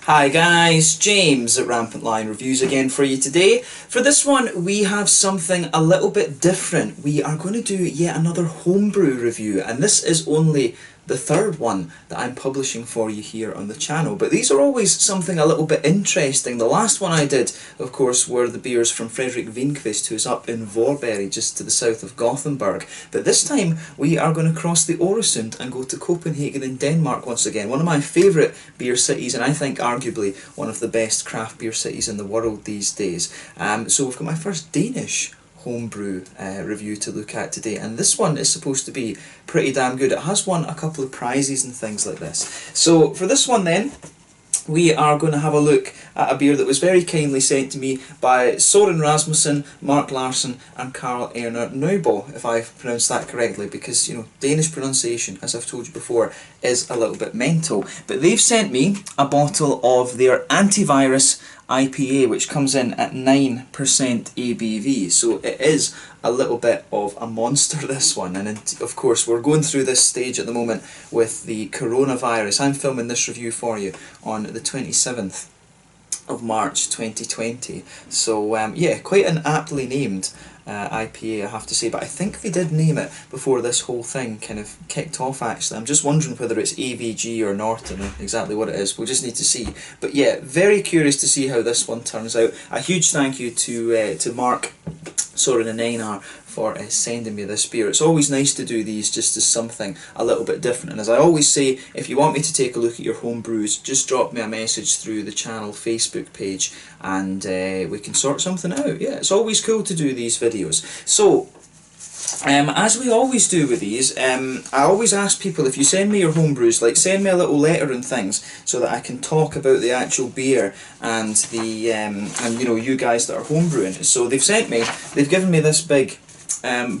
Hi guys, James at RampantLionReviews again for you today. For this one we have something a little bit different. We are going to do yet another homebrew review, and this is only the third one that I'm publishing for you here on the channel. But these are always something a little bit interesting. The last one I did, of course, were the beers from Fredrik Winqvist, who's up in Vorberg, just to the south of Gothenburg. But this time we are going to cross the Øresund and go to Copenhagen in Denmark once again. One of my favourite beer cities, and I think arguably one of the best craft beer cities in the world these days. So we've got my first Danish homebrew review to look at today, and this one is supposed to be pretty damn good. It has won a couple of prizes and things like this. So for this one then, we are going to have a look at a beer that was very kindly sent to me by Søren Rasmussen, Mark Larsen and Karl Ejnar Nybo, if I've pronounced that correctly, because, you know, Danish pronunciation, as I've told you before, is a little bit mental. But they've sent me a bottle of their Antivirus IPA, which comes in at 9% ABV, so it is a little bit of a monster, this one. And of course we're going through this stage at the moment with the coronavirus. I'm filming this review for you on the 27th of March 2020, so yeah, quite an aptly named IPA, I have to say, but I think they did name it before this whole thing kind of kicked off actually. I'm just wondering whether it's AVG or Norton or exactly what it is. We'll just need to see. But yeah, very curious to see how this one turns out. A huge thank you to Mark, Søren and Einar for sending me this beer. It's always nice to do these just as something a little bit different, and as I always say, if you want me to take a look at your home brews, just drop me a message through the channel Facebook page and we can sort something out. Yeah, it's always cool to do these videos. So as we always do with these, I always ask people, if you send me your homebrews, like send me a little letter and things so that I can talk about the actual beer and the and you know, you guys that are homebrewing. So they've given me this big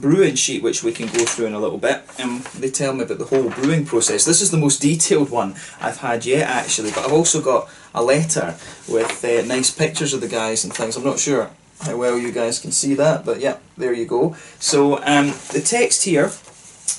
brewing sheet which we can go through in a little bit, and they tell me about the whole brewing process. This is the most detailed one I've had yet actually, but I've also got a letter with nice pictures of the guys and things. I'm not sure how well you guys can see that, but yeah, there you go. So the text here,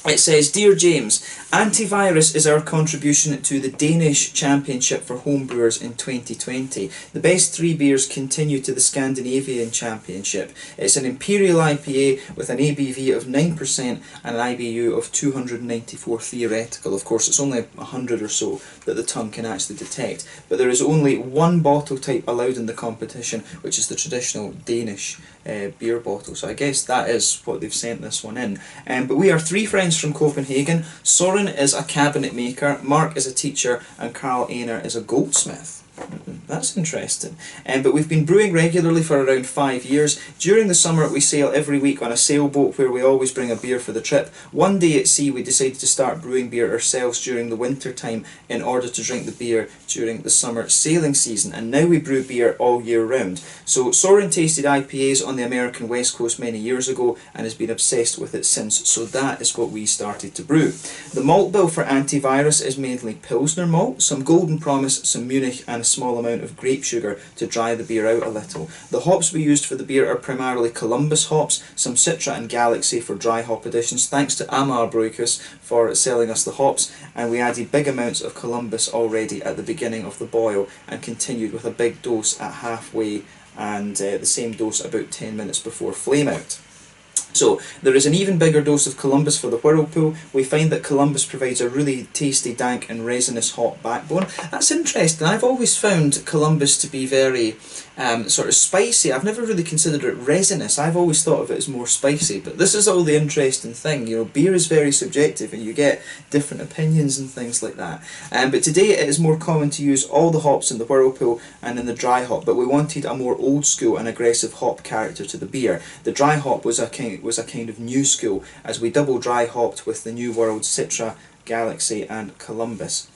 it says, "Dear James, Antivirus is our contribution to the Danish Championship for Homebrewers in 2020. The best three beers continue to the Scandinavian Championship. It's an Imperial IPA with an ABV of 9% and an IBU of 294 theoretical. Of course, it's only 100 or so that the tongue can actually detect. But there is only one bottle type allowed in the competition, which is the traditional Danish beer bottle." So I guess that is what they've sent this one in. But we are three friends from Copenhagen. Søren is a cabinet maker, Mark is a teacher, and Karl Ejnar is a goldsmith. That's interesting. But we've been brewing regularly for around 5 years. During the summer we sail every week on a sailboat where we always bring a beer for the trip. One day at sea we decided to start brewing beer ourselves during the winter time in order to drink the beer during the summer sailing season, and now we brew beer all year round. So Søren tasted IPAs on the American West Coast many years ago and has been obsessed with it since, so that is what we started to brew. The malt bill for Antivirus is mainly Pilsner malt, some Golden Promise, some Munich and a small amount of grape sugar to dry the beer out a little. The hops we used for the beer are primarily Columbus hops, some Citra and Galaxy for dry hop additions, thanks to Amar Brewkus for selling us the hops, and we added big amounts of Columbus already at the beginning of the boil and continued with a big dose at halfway and the same dose about 10 minutes before flame out. So there is an even bigger dose of Columbus for the whirlpool. We find that Columbus provides a really tasty, dank and resinous hop backbone. That's interesting. I've always found Columbus to be very sort of spicy. I've never really considered it resinous. I've always thought of it as more spicy, but this is all the interesting thing. You know, beer is very subjective and you get different opinions and things like that. But today it is more common to use all the hops in the whirlpool and in the dry hop, but we wanted a more old school and aggressive hop character to the beer. The dry hop was a kind of new school, as we double dry hopped with the New World Citra, Galaxy and Columbus.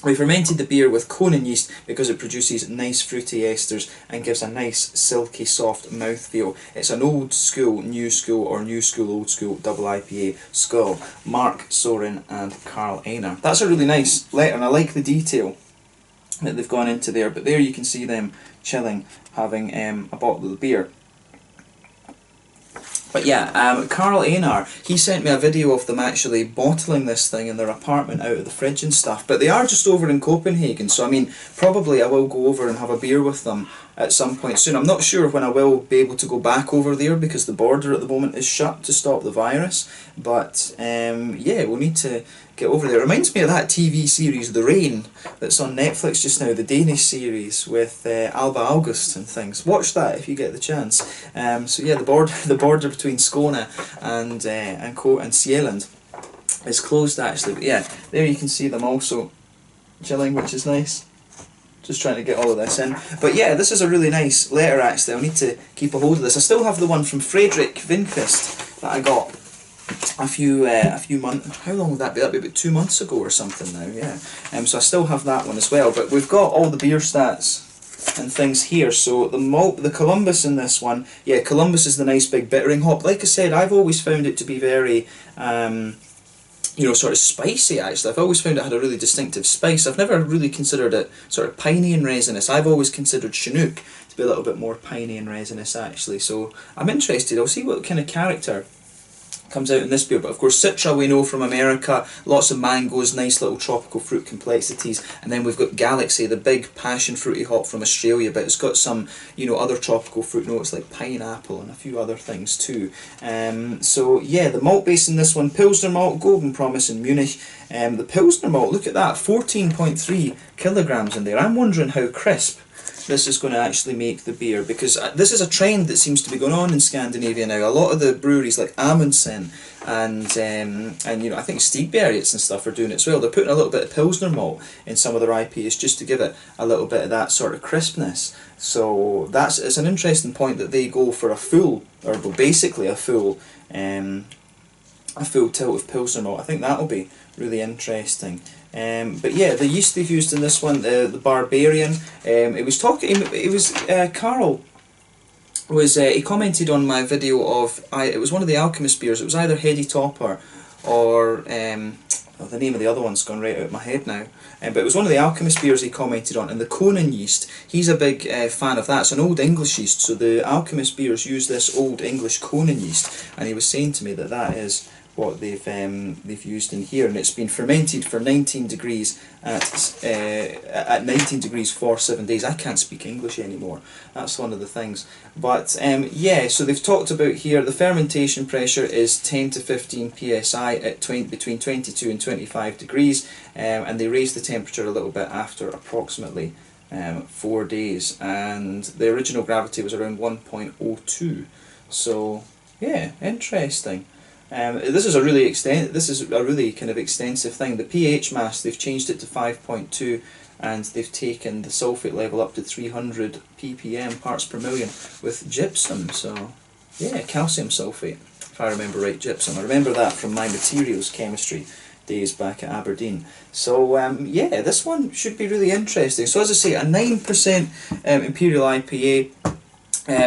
We fermented the beer with Conan yeast because it produces nice fruity esters and gives a nice silky soft mouthfeel. It's an old school, new school, or new school, old school double IPA. Skull. Mark, Søren and Karl Ejnar. That's a really nice letter, and I like the detail that they've gone into there. But there you can see them chilling, having a bottle of the beer. But yeah, Karl Ejnar, he sent me a video of them actually bottling this thing in their apartment out of the fridge and stuff. But they are just over in Copenhagen, so I mean, probably I will go over and have a beer with them at some point soon. I'm not sure when I will be able to go back over there because the border at the moment is shut to stop the virus. But yeah, we'll need to get over there. It reminds me of that TV series The Rain that's on Netflix just now, the Danish series with Alba August and things. Watch that if you get the chance. So yeah, the border between Skåne and Sealand is closed actually. But yeah, there you can see them also chilling, which is nice. Just trying to get all of this in. But yeah, this is a really nice letter actually. I'll need to keep a hold of this. I still have the one from Frederick Vinquist that I got a few months. How long would that be? That'd be about 2 months ago or something now. Yeah. So I still have that one as well. But we've got all the beer stats and things here. So the malt, the Columbus in this one. Yeah, Columbus is the nice big bittering hop. Like I said, I've always found it to be very you know, sort of spicy actually. I've always found it had a really distinctive spice. I've never really considered it sort of piney and resinous. I've always considered Chinook to be a little bit more piney and resinous actually. So I'm interested. I'll see what kind of character comes out in this beer. But of course Citra we know from America, lots of mangoes, nice little tropical fruit complexities, and then we've got Galaxy, the big passion fruity hop from Australia, but it's got some, you know, other tropical fruit notes like pineapple and a few other things too. So yeah, the malt base in this one, Pilsner malt, Golden Promise in Munich. The Pilsner malt, look at that, 14.3 kilograms in there. I'm wondering how crisp this is going to actually make the beer, because this is a trend that seems to be going on in Scandinavia now. A lot of the breweries like Amundsen and you know, I think Stigbergets and stuff are doing it as well. They're putting a little bit of Pilsner malt in some of their IPAs just to give it a little bit of that sort of crispness. So it's an interesting point that they go for a full, or basically a full tilt of Pilsner malt. I think that'll be really interesting. But yeah, the yeast they've used in this one, the Barbarian. Carl was he commented on my video of it was one of the Alchemist beers. It was either Heady Topper or the name of the other one's gone right out of my head now. But it was one of the Alchemist beers he commented on, and the Conan yeast. He's a big fan of that. It's an Old English yeast, so the Alchemist beers use this Old English Conan yeast, and he was saying to me that that is what they've used in here, and it's been fermented for 19 degrees at 19 degrees for 7 days. I can't speak English anymore. That's one of the things. But yeah, so they've talked about here the fermentation pressure is 10 to 15 psi at between 22 and 25 degrees, and they raise the temperature a little bit after approximately 4 days, and the original gravity was around 1.02. So yeah, interesting. This is a really kind of extensive thing. The pH mass, they've changed it to 5.2, and they've taken the sulfate level up to 300 ppm, parts per million, with gypsum. So yeah, calcium sulfate, if I remember right, gypsum. I remember that from my materials chemistry days back at Aberdeen. So yeah, this one should be really interesting. So as I say, a 9% Imperial IPA.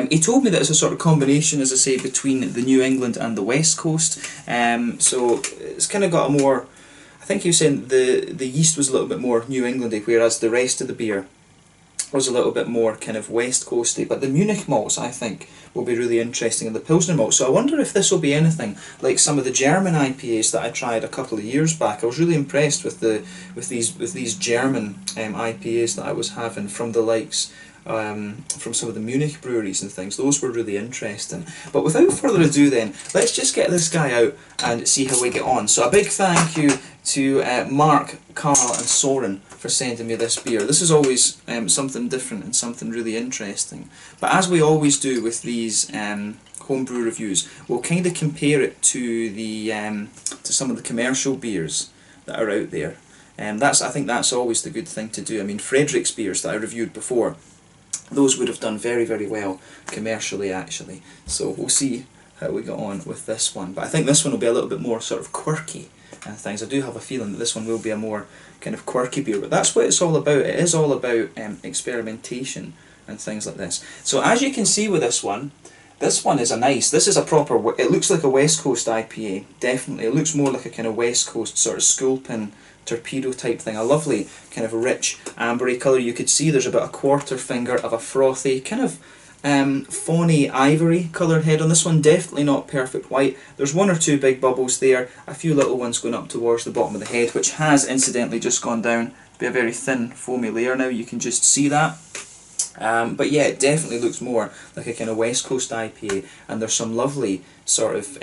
He told me that it's a sort of combination, as I say, between the New England and the West Coast. So it's kind of got a more, I think he was saying the yeast was a little bit more New Englandy, whereas the rest of the beer was a little bit more kind of West Coasty. But the Munich malts, I think, will be really interesting, and the Pilsner malt. So I wonder if this will be anything like some of the German IPAs that I tried a couple of years back. I was really impressed with these German IPAs that I was having from the likes from some of the Munich breweries and things. Those were really interesting. But without further ado then, let's just get this guy out and see how we get on. So a big thank you to Mark, Carl and Søren for sending me this beer. This is always something different and something really interesting. But as we always do with these homebrew reviews, we'll kind of compare it to the to some of the commercial beers that are out there. I think that's always the good thing to do. I mean, Frederick's beers that I reviewed before, those would have done very, very well commercially actually. So we'll see how we get on with this one. But I think this one will be a little bit more sort of quirky and things. I do have a feeling that this one will be a more kind of quirky beer, but that's what it's all about. It is all about experimentation and things like this. So as you can see with this one is this is a proper, it looks like a West Coast IPA, definitely. It looks more like a kind of West Coast sort of Sculpin torpedo type thing. A lovely kind of rich ambery colour. You could see there's about a quarter finger of a frothy kind of fawny ivory coloured head on this one, definitely not perfect white. There's one or two big bubbles there, a few little ones going up towards the bottom of the head, which has incidentally just gone down to be a very thin foamy layer now, you can just see that. But yeah, it definitely looks more like a kind of West Coast IPA, and there's some lovely sort of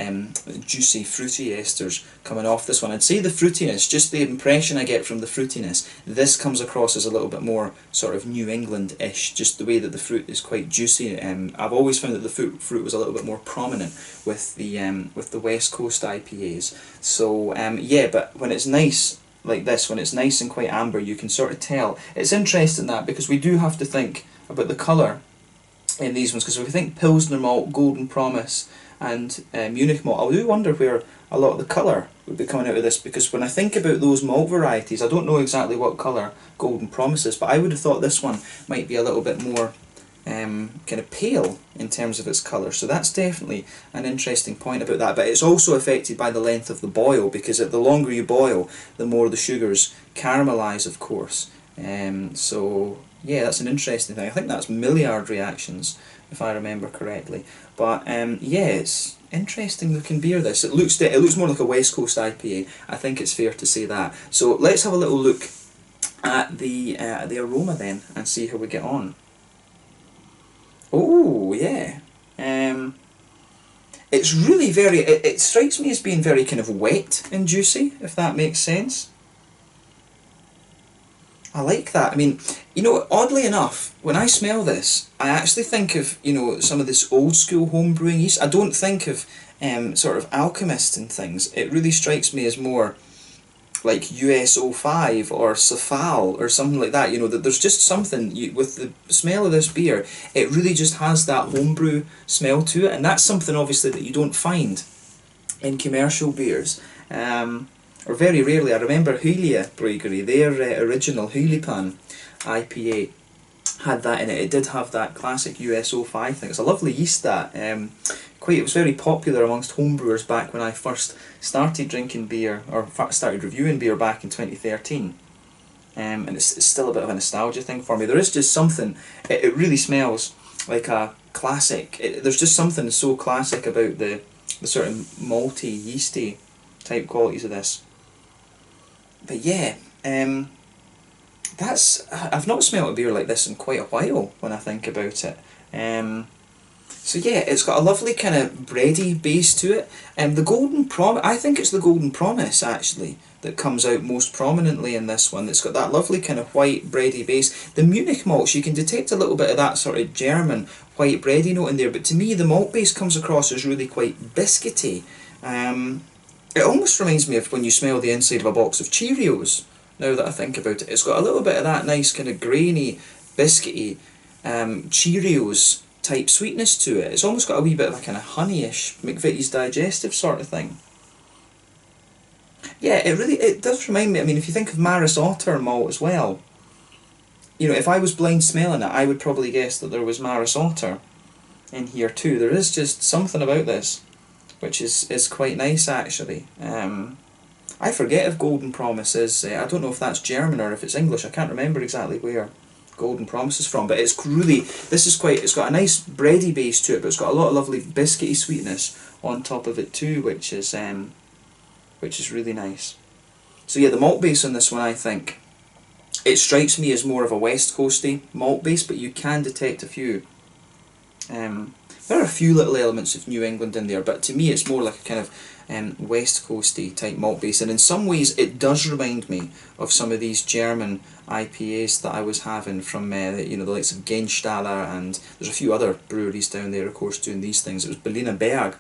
juicy, fruity esters coming off this one. I'd say the fruitiness, just the impression I get from the fruitiness, this comes across as a little bit more sort of New England-ish, just the way that the fruit is quite juicy. I've always found that the fruit was a little bit more prominent with the West Coast IPAs. So yeah, but when it's nice like this, when it's nice and quite amber, you can sort of tell. It's interesting that, because we do have to think about the colour in these ones, because if we think Pilsner malt, Golden Promise and Munich malt, I do wonder where a lot of the colour would be coming out of this, because when I think about those malt varieties, I don't know exactly what colour Golden Promise is, but I would have thought this one might be a little bit more kind of pale in terms of its colour, so that's definitely an interesting point about that. But it's also affected by the length of the boil, because the longer you boil, the more the sugars caramelise, of course. So yeah, that's an interesting thing. I think that's Maillard reactions, if I remember correctly. But yeah, it's interesting looking beer, this. It looks more like a West Coast IPA. I think it's fair to say that. So let's have a little look at the aroma then, and see how we get on. Oh yeah, it's really very, it strikes me as being very kind of wet and juicy, if that makes sense. I like that. I mean, you know, oddly enough, when I smell this, I actually think of, you know, some of this old school home brewing yeast. I don't think of sort of Alchemist and things. It really strikes me as more like US05 or Cefal or something like that. You know, that there's just something with the smell of this beer. It really just has that homebrew smell to it, and that's something obviously that you don't find in commercial beers. Or very rarely. I remember Julia Brewery, their original Hulipan IPA had that in it. It did have that classic US05 thing. It's a lovely yeast, that. It was very popular amongst homebrewers back when I first started drinking beer, or started reviewing beer back in 2013. And it's still a bit of a nostalgia thing for me. There is just something, it really smells like a classic. There's just something so classic about the sort of malty, yeasty type qualities of this. But yeah, I've not smelt a beer like this in quite a while when I think about it. So yeah, it's got a lovely kind of bready base to it. The Golden Promise, I think it's the Golden Promise actually that comes out most prominently in this one. It's got that lovely kind of white bready base. The Munich malts, you can detect a little bit of that sort of German white bready note in there, but to me the malt base comes across as really quite biscuity. It almost reminds me of when you smell the inside of a box of Cheerios, now that I think about it. It's got a little bit of that nice kind of grainy, biscuity Cheerios type sweetness to it. It's almost got a wee bit of a kind of honeyish McVitie's Digestive sort of thing. Yeah, it does remind me. I mean, if you think of Maris Otter malt as well, you know, if I was blind smelling it, I would probably guess that there was Maris Otter in here too. There is just something about this which is quite nice actually. I forget if Golden Promise is, I don't know if that's German or if it's English. I can't remember exactly where Golden Promise is from, but it's really, it's got a nice bready base to it, but it's got a lot of lovely biscuity sweetness on top of it too, which is really nice. So yeah, the malt base on this one, I think, it strikes me as more of a West Coasty malt base, but you can detect a few. There are a few little elements of New England in there, but to me it's more like a kind of West Coasty type malt base, and in some ways it does remind me of some of these German IPAs that I was having from you know, the likes of Genstaller, and there's a few other breweries down there of course doing these things. It was Berliner Berg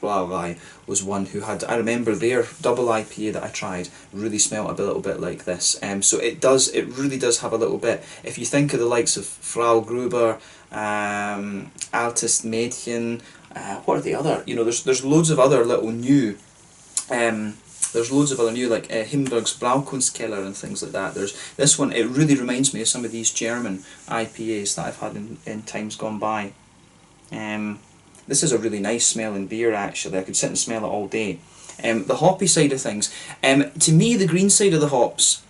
was one who had, I remember their double IPA that I tried really smelt a little bit like this. So it really does have a little bit, if you think of the likes of Frau Gruber, Altes Mädchen, what are the other, you know, there's loads of other little new, like Himberg's Braukunstkeller and things like that. There's this one, it really reminds me of some of these German IPAs that I've had in times gone by. This is a really nice smelling beer actually. I could sit and smell it all day. The hoppy side of things, to me the green side of the hops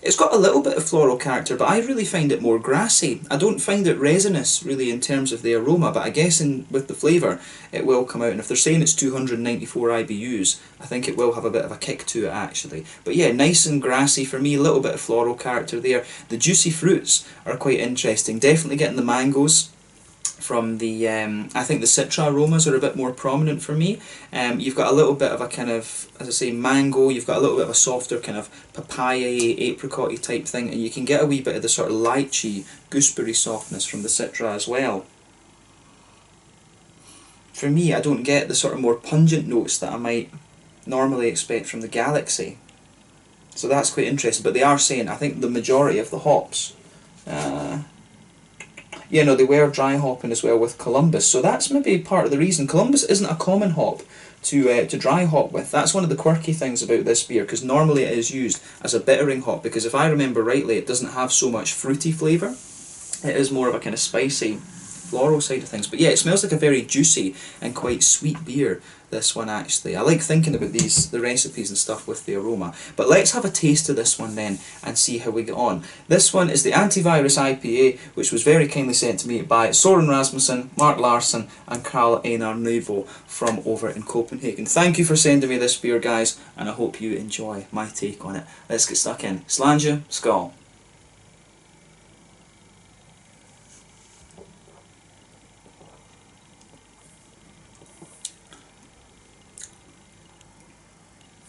It's got a little bit of floral character, but I really find it more grassy. I don't find it resinous really in terms of the aroma, but I guess with the flavour it will come out. And if they're saying it's 294 IBUs, I think it will have a bit of a kick to it actually. But yeah, nice and grassy for me, a little bit of floral character there. The juicy fruits are quite interesting. Definitely getting the mangoes from the, I think the citra aromas are a bit more prominent for me. You've got a little bit of a kind of, as I say, mango, you've got a little bit of a softer kind of papaya, apricot-y type thing, and you can get a wee bit of the sort of lychee, gooseberry softness from the citra as well. For me, I don't get the sort of more pungent notes that I might normally expect from the Galaxy. So that's quite interesting, but they are saying, I think the majority of the hops, yeah, no, they were dry hopping as well with Columbus, so that's maybe part of the reason. Columbus isn't a common hop to dry hop with. That's one of the quirky things about this beer, because normally it is used as a bittering hop, because if I remember rightly, it doesn't have so much fruity flavour. It is more of a kind of spicy, floral side of things. But yeah, it smells like a very juicy and quite sweet beer, this one actually. I like thinking about the recipes and stuff with the aroma. But let's have a taste of this one then and see how we get on. This one is the Antivirus IPA, which was very kindly sent to me by Søren Rasmussen, Mark Larsen and Karl Ejnar Nybo from over in Copenhagen. Thank you for sending me this beer, guys, and I hope you enjoy my take on it. Let's get stuck in. Slàinte, skål.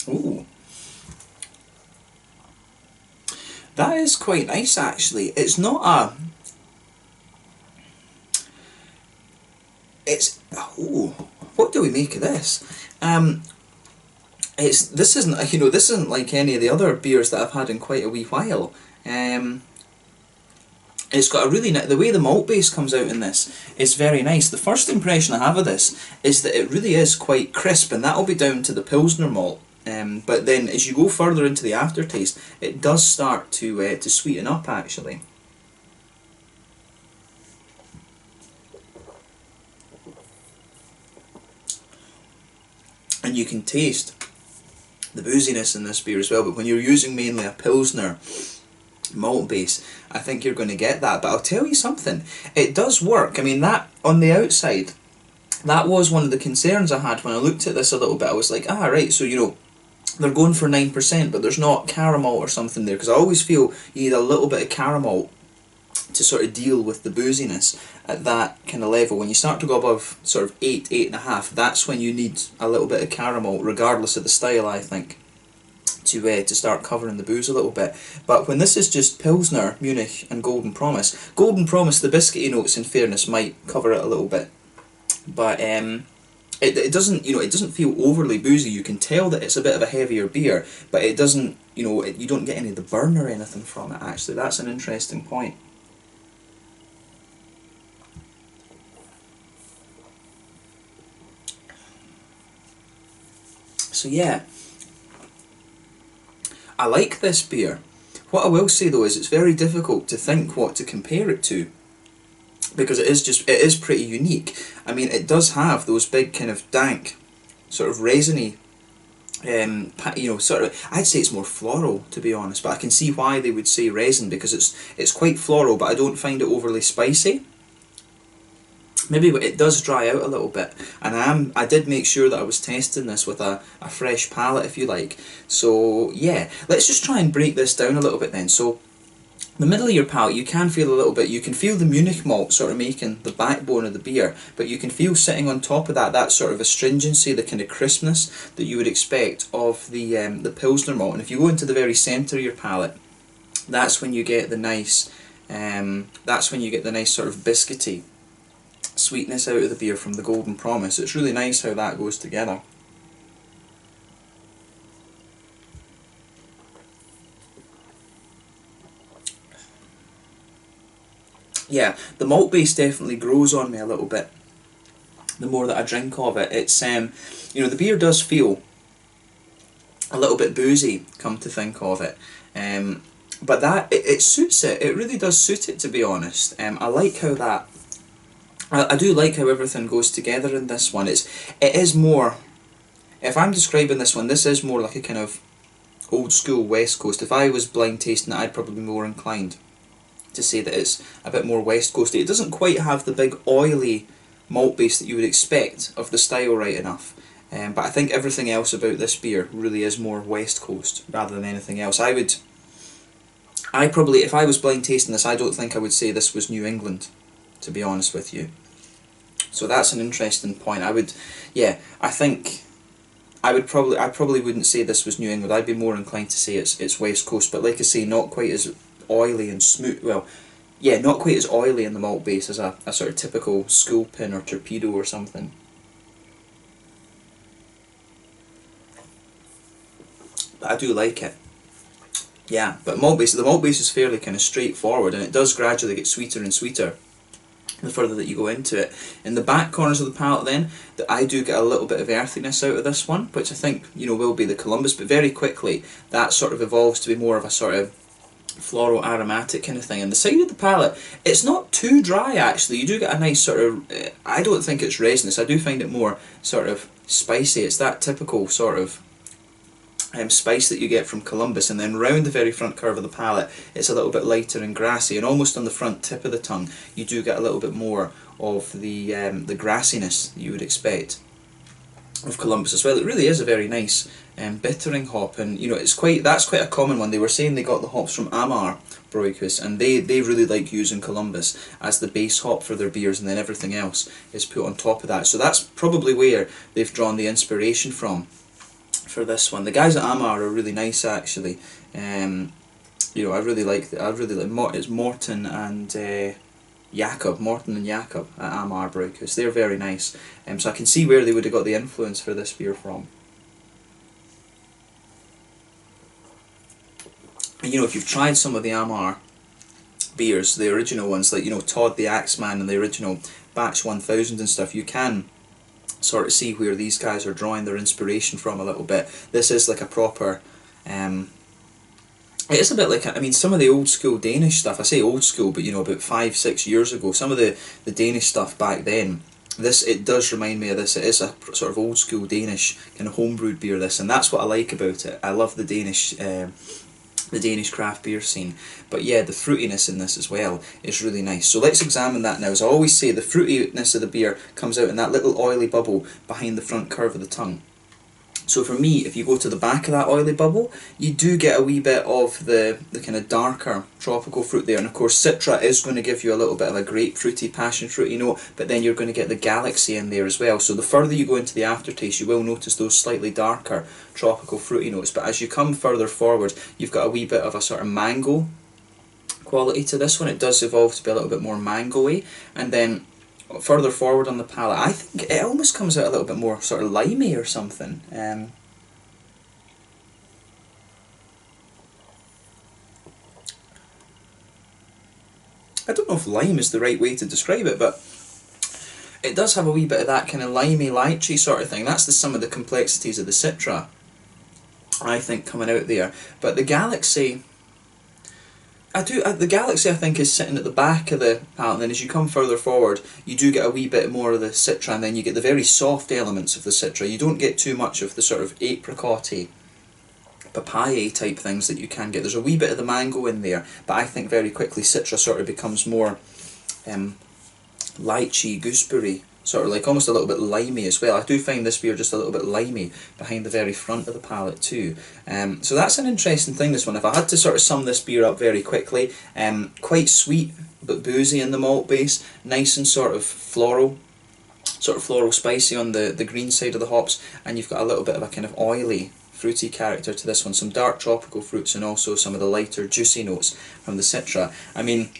Ooh, that is quite nice actually. It's not a... It's... Ooh, what do we make of this? This isn't, you know, this isn't like any of the other beers that I've had in quite a wee while. It's got a really nice... The way the malt base comes out in this is very nice. The first impression I have of this is that it really is quite crisp, and that'll be down to the Pilsner malt. But then as you go further into the aftertaste, it does start to sweeten up actually. And you can taste the booziness in this beer as well, but when you're using mainly a Pilsner malt base, I think you're going to get that. But I'll tell you something, it does work. I mean, that on the outside, that was one of the concerns I had when I looked at this a little bit. I was like, ah right, so you know, they're going for 9%, but there's not caramel or something there, because I always feel you need a little bit of caramel to sort of deal with the booziness at that kind of level. When you start to go above sort of 8, 8.5, that's when you need a little bit of caramel, regardless of the style, I think, to start covering the booze a little bit. But when this is just Pilsner, Munich and Golden Promise, the biscuity notes in fairness might cover it a little bit, but it doesn't, you know, it doesn't feel overly boozy. You can tell that it's a bit of a heavier beer, but it doesn't, you know, you don't get any of the burn or anything from it actually. That's an interesting point. So yeah, I like this beer. What I will say though is it's very difficult to think what to compare it to, because it is pretty unique. I mean, it does have those big kind of dank, sort of resiny, you know, sort of, I'd say it's more floral to be honest, but I can see why they would say resin, because it's quite floral, but I don't find it overly spicy. Maybe it does dry out a little bit, and I did make sure that I was testing this with a fresh palate, if you like. So yeah, let's just try and break this down a little bit then. So the middle of your palate, you can feel a little bit, you can feel the Munich malt sort of making the backbone of the beer, but you can feel sitting on top of that sort of astringency, the kind of crispness that you would expect of the Pilsner malt. And if you go into the very centre of your palate, that's when you get the nice, sort of biscuity sweetness out of the beer from the Golden Promise. It's really nice how that goes together. Yeah, the malt base definitely grows on me a little bit the more that I drink of it. It's you know, the beer does feel a little bit boozy, come to think of it, but that it suits it. It really does suit it, to be honest. I like how that. I do like how everything goes together in this one. It is more, if I'm describing this one, this is more like a kind of old school West Coast. If I was blind tasting it, I'd probably be more inclined to say that it's a bit more West Coasty. It doesn't quite have the big oily malt base that you would expect of the style right enough. But I think everything else about this beer really is more West Coast rather than anything else. I probably, if I was blind tasting this, I don't think I would say this was New England, to be honest with you. So that's an interesting point. I probably wouldn't say this was New England. I'd be more inclined to say it's West Coast, but like I say, not quite as oily and smooth. Well, yeah, not quite as oily in the malt base as a sort of typical School Pin or Torpedo or something. But I do like it. Yeah, but the malt base is fairly kind of straightforward, and it does gradually get sweeter and sweeter the further that you go into it. In the back corners of the palate then, that I do get a little bit of earthiness out of this one, which I think, you know, will be the Columbus, but very quickly that sort of evolves to be more of a sort of floral aromatic kind of thing. And the side of the palate, it's not too dry actually. You do get a nice sort of, I don't think it's resinous, I do find it more sort of spicy. It's that typical sort of spice that you get from Columbus, and then round the very front curve of the palate it's a little bit lighter and grassy, and almost on the front tip of the tongue you do get a little bit more of the grassiness that you would expect of Columbus as well. It really is a very nice bittering hop, and you know, that's quite a common one. They were saying they got the hops from Amar Brewhouse, and they really like using Columbus as the base hop for their beers, and then everything else is put on top of that. So that's probably where they've drawn the inspiration from for this one. The guys at Amar are really nice actually. You know, I really like it's Morten and Jakob at Amar Brewhouse. They're very nice. So I can see where they would have got the influence for this beer from. And you know, if you've tried some of the Amar beers, the original ones, like, you know, Todd the Axeman and the original Batch 1000 and stuff, you can sort of see where these guys are drawing their inspiration from a little bit. This is like a proper, it is a bit like, I mean, some of the old school Danish stuff, I say old school, but you know, about 5-6 years ago, some of the Danish stuff back then, it does remind me of this. It is a sort of old school Danish kind of homebrewed beer, this, and that's what I like about it. I love the Danish craft beer scene. But yeah, the fruitiness in this as well is really nice. So let's examine that now. As I always say, the fruitiness of the beer comes out in that little oily bubble behind the front curve of the tongue. So for me, if you go to the back of that oily bubble, you do get a wee bit of the kind of darker tropical fruit there. And of course, Citra is going to give you a little bit of a grapefruity, passion fruity note, but then you're going to get the Galaxy in there as well. So the further you go into the aftertaste, you will notice those slightly darker tropical fruity notes. But as you come further forward, you've got a wee bit of a sort of mango quality to this one. It does evolve to be a little bit more mango-y. And then further forward on the palate, I think it almost comes out a little bit more sort of limey or something. I don't know if lime is the right way to describe it, but it does have a wee bit of that kind of limey, lychee sort of thing. That's some of the complexities of the Citra, I think, coming out there. But the Galaxy, the Galaxy I think is sitting at the back of the palate, and then as you come further forward you do get a wee bit more of the Citra, and then you get the very soft elements of the Citra. You don't get too much of the sort of apricot-y, papaya type things that you can get. There's a wee bit of the mango in there, but I think very quickly Citra sort of becomes more lychee, gooseberry, sort of like almost a little bit limey as well. I do find this beer just a little bit limey behind the very front of the palate too. So that's an interesting thing, this one. If I had to sort of sum this beer up very quickly, quite sweet but boozy in the malt base, nice and sort of floral spicy on the green side of the hops, and you've got a little bit of a kind of oily, fruity character to this one, some dark tropical fruits, and also some of the lighter juicy notes from the Citra. I mean,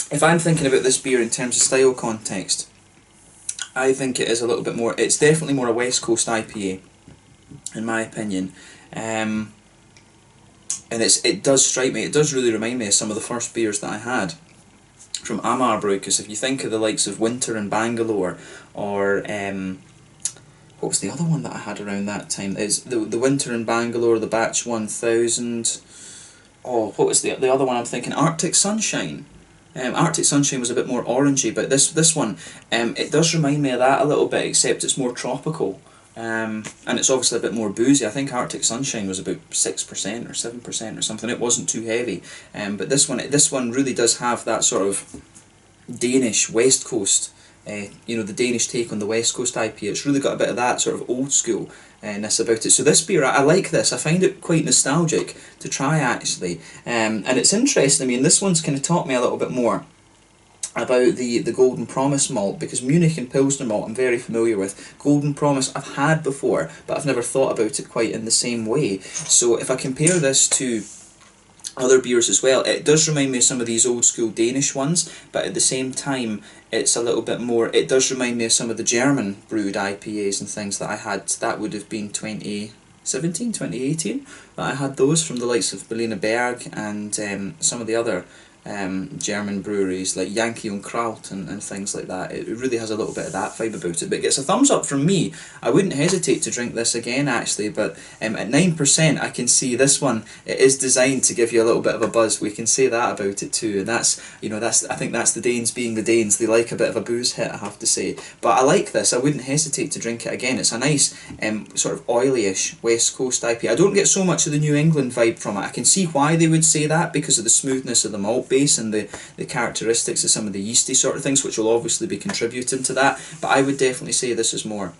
if I'm thinking about this beer in terms of style context, I think it is a little bit more, it's definitely more a West Coast IPA, in my opinion. And it does strike me, it does really remind me of some of the first beers that I had from Amar Brew, because if you think of the likes of Winter in Bangalore, or what was the other one that I had around that time? Is the Winter in Bangalore, the Batch 1000, oh, what was the other one I'm thinking? Arctic Sunshine. Arctic Sunshine was a bit more orangey, but this one, it does remind me of that a little bit, except it's more tropical. and it's obviously a bit more boozy. I think Arctic Sunshine was about 6% or 7% or something. It wasn't too heavy, but this one really does have that sort of Danish West Coast, you know, the Danish take on the West Coast IPA. It's really got a bit of that sort of old school ness about it. So this beer, I like this. I find it quite nostalgic to try, actually, and it's interesting. I mean, this one's kind of taught me a little bit more about the Golden Promise malt, because Munich and Pilsner malt I'm very familiar with. Golden Promise I've had before, but I've never thought about it quite in the same way. So if I compare this to other beers as well, it does remind me of some of these old school Danish ones, but at the same time it's a little bit more, it does remind me of some of the German brewed IPAs and things that I had. That would have been 2017, 2018 that I had those, from the likes of Berliner Berg and some of the other German breweries like Yankee und Kraut and things like that. It really has a little bit of that vibe about it, but it gets a thumbs up from me. I wouldn't hesitate to drink this again, actually, but at 9% I can see this one, it is designed to give you a little bit of a buzz. We can say that about it too, and that's, you know, I think that's the Danes being the Danes. They like a bit of a booze hit, I have to say, but I like this. I wouldn't hesitate to drink it again. It's a nice sort of oily-ish West Coast IPA. I don't get so much of the New England vibe from it. I can see why they would say that, because of the smoothness of the malt base and the characteristics of some of the yeasty sort of things, which will obviously be contributing to that, but I would definitely say this is more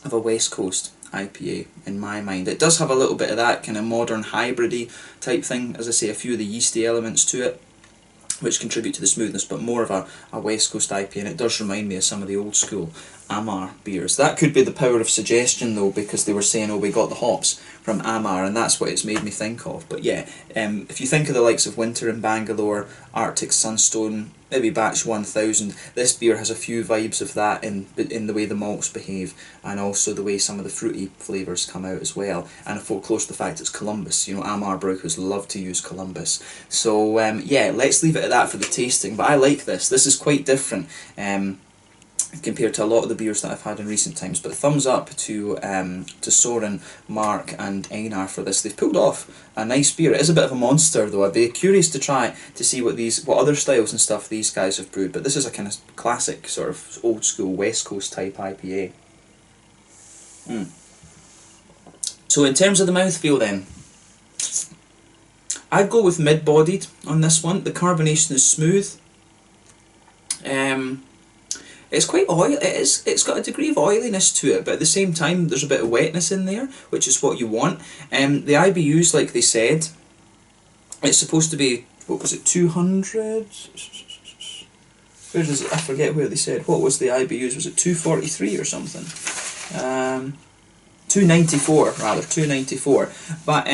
of a West Coast IPA in my mind. It does have a little bit of that kind of modern hybridy type thing, as I say, a few of the yeasty elements to it which contribute to the smoothness, but more of a West Coast IPA, and it does remind me of some of the old school Amar beers. That could be the power of suggestion though, because they were saying, oh, we got the hops from Amar, and that's what it's made me think of. But yeah, if you think of the likes of Winter in Bangalore, Arctic Sunstone, maybe Batch 1000, this beer has a few vibes of that in the way the malts behave, and also the way some of the fruity flavours come out as well. And I folklore the fact it's Columbus. You know, Amar brewers love to use Columbus. So yeah, let's leave it at that for the tasting. But I like this. This is quite different compared to a lot of the beers that I've had in recent times. But thumbs up to Søren, Mark and Einar for this. They've pulled off a nice beer. It is a bit of a monster though. I'd be curious to try to see what other styles and stuff these guys have brewed. But this is a kind of classic sort of old school West Coast type IPA. So in terms of the mouthfeel then, I'd go with mid-bodied on this one. The carbonation is smooth. It's quite oily. It's got a degree of oiliness to it, but at the same time there's a bit of wetness in there, which is what you want. The IBUs, like they said, it's supposed to be, what was it, 200? Where does it? I forget where they said. What was the IBUs? Was it 243 or something? 294 rather, 294. But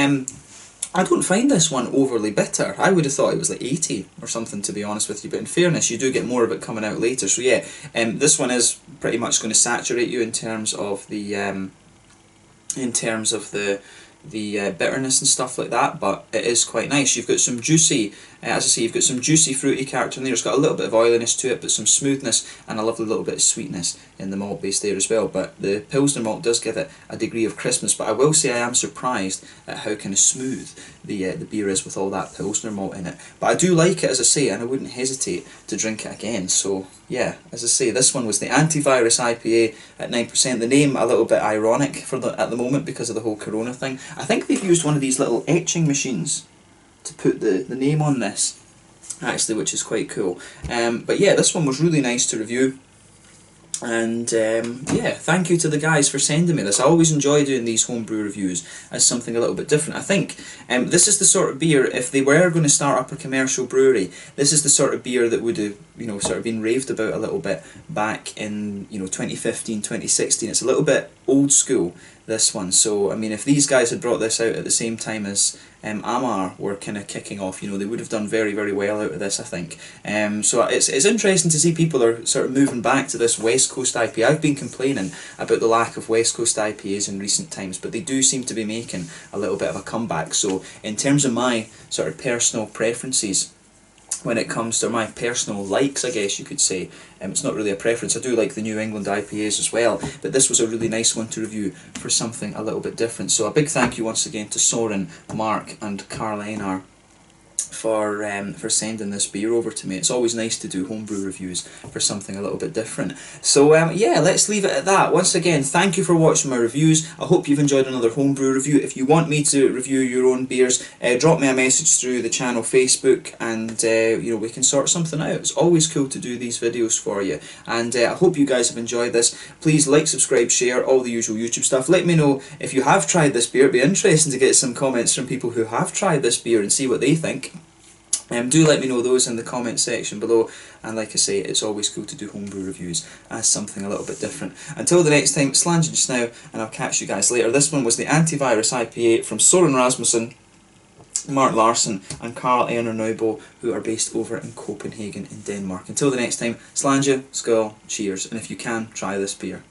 I don't find this one overly bitter. I would have thought it was like 80 or something, to be honest with you, but in fairness you do get more of it coming out later. So yeah, this one is pretty much going to saturate you in terms of the bitterness and stuff like that, but it is quite nice. You've got some juicy, as I say, you've got some juicy fruity character in there. It's got a little bit of oiliness to it, but some smoothness and a lovely little bit of sweetness in the malt base there as well. But the Pilsner malt does give it a degree of crispness, but I will say I am surprised at how kind of smooth the beer is with all that Pilsner malt in it. But I do like it, as I say, and I wouldn't hesitate to drink it again. So yeah, as I say, this one was the Antivirus IPA at 9%. The name a little bit ironic at the moment because of the whole Corona thing. I think they've used one of these little etching machines to put the name on this, actually, which is quite cool. But yeah, this one was really nice to review. And yeah, thank you to the guys for sending me this. I always enjoy doing these homebrew reviews as something a little bit different. I think this is the sort of beer, if they were going to start up a commercial brewery, this is the sort of beer that would have, you know, sort of been raved about a little bit back in, you know, 2015, 2016. It's a little bit old school, this one. So I mean, if these guys had brought this out at the same time as Amar were kind of kicking off, you know, they would have done very, very well out of this, I think. So it's interesting to see people are sort of moving back to this West Coast IPA. I've been complaining about the lack of West Coast IPAs in recent times, but they do seem to be making a little bit of a comeback. So in terms of my sort of personal preferences, when it comes to my personal likes, I guess you could say, it's not really a preference. I do like the New England IPAs as well, but this was a really nice one to review for something a little bit different. So a big thank you once again to Søren, Mark and Karl Ejnar for sending this beer over to me. It's always nice to do homebrew reviews for something a little bit different. So yeah, let's leave it at that. Once again, thank you for watching my reviews. I hope you've enjoyed another homebrew review. If you want me to review your own beers, drop me a message through the channel Facebook, and you know, we can sort something out. It's always cool to do these videos for you, and I hope you guys have enjoyed this. Please like, subscribe, share, all the usual YouTube stuff. Let me know if you have tried this beer. It'd be interesting to get some comments from people who have tried this beer and see what they think. Do let me know those in the comment section below, and like I say, it's always cool to do homebrew reviews as something a little bit different. Until the next time, slàinte just now, and I'll catch you guys later. This one was the Antivirus IPA from Søren Rasmussen, Mark Larsen and Karl Ejnar Nybo, who are based over in Copenhagen in Denmark. Until the next time, slàinte, skål, cheers, and if you can, try this beer.